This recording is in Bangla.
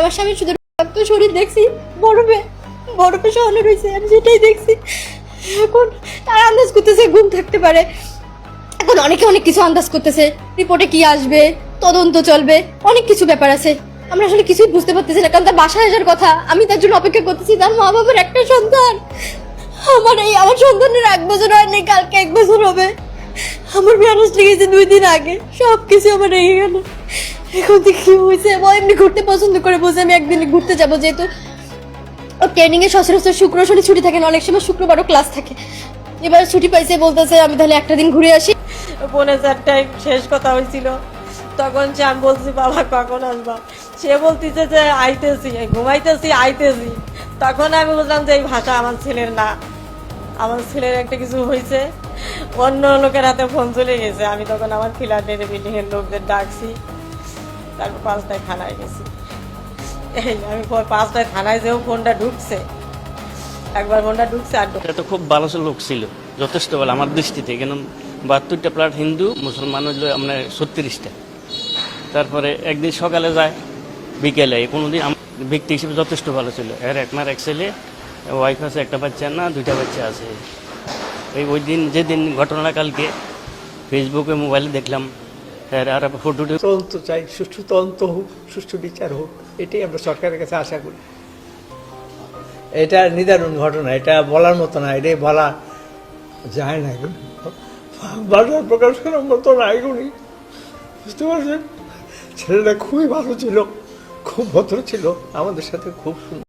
আমার স্বামী শুধু রক্ত শরীর দেখছি, বরফে শহরে রয়েছে, আমি সেটাই দেখছি। এখন তারা আন্দাজ করতেছে ঘুম থাকতে পারে, এখন অনেকে অনেক কিছু আন্দাজ করতেছে, রিপোর্টে কি আসবে, তদন্ত চলবে, অনেক কিছু ব্যাপার আছে। আমরা আসলে কিছুই বুঝতে পারতেছি না, কারণ তার বাসায় আসার কথা, আমি তার জন্য অপেক্ষা করতেছি। তার মা বাবার একটা সন্তান, আমার সন্তানের 1 বছর হয়নি, কালকে 1 বছর হবে। আমার ম্যারেজ লেগেছে 2 দিন আগে, সবকিছু আমার রেগে গেল। এখন তো কি হয়েছে, ও এমনি ঘুরতে পছন্দ করে, বলছে আমি একদিন ঘুরতে যাবো, যেহেতু ট্রেনিং এ সচরাচর শুক্র শনি ছুটি থাকে না, অনেক সময় শুক্রবারও ক্লাস থাকে। এবার ছুটি পাইছে, বলতেছে আমি তাহলে একটা দিন ঘুরে আসি। 4:30 শেষ কথা হয়েছিল, তখন সে আমি বলছি বাবা কখন আসবা, সে বলতেছে যে আইতেছি, ঘুমাইতেছি আইতেছি। তখন আমি বললাম যে এই ভাষা আমার ছেলের না, আমার ছেলের একটা কিছু হয়েছে, অন্য লোকের হাতে ফোন চলে গেছে। আমি তখন আমার ফ্ল্যাটের বিল্ডিং এর লোকদের ডাকছি, তারপর 5টায় থানায় গেছি। এই আমি 5টায় থানায় যেও ফোনটা ঢুকছে, একবার ফোনটা ঢুকছে। আর এটা তো খুব ভালো লোক ছিল, যথেষ্ট ভালো আমার দৃষ্টিতে, কেন 72টা প্লাট হিন্দু, মুসলমান হইল আমরা 36টা। তারপরে একদিন সকালে যায়, বিকেলে, কোনোদিন ব্যক্তি হিসেবে যথেষ্ট ভালো ছিল। এর এক মার এক ছেলে, ওয়াইফ আছে, একটা বাচ্চা না 2টা বাচ্চা আছে। ওই দিন যেদিন ঘটনা, কালকে ফেসবুকে মোবাইলে দেখলাম আর ফটো। তদন্ত চাই, সুষ্ঠু তদন্ত হোক, সুষ্ঠু বিচার হোক, এটাই আমরা সরকারের কাছে আশা করি। এটা নিদারুণ ঘটনা, এটা বলার মতো না, এটাই বলা যায় না, বাজার প্রকাশ করার মতো না এগুলি। বুঝতে পারছেন, ছেলেটা খুবই ভালো ছিল, খুব ভদ্র ছিল, আমাদের সাথে খুব সুন্দর।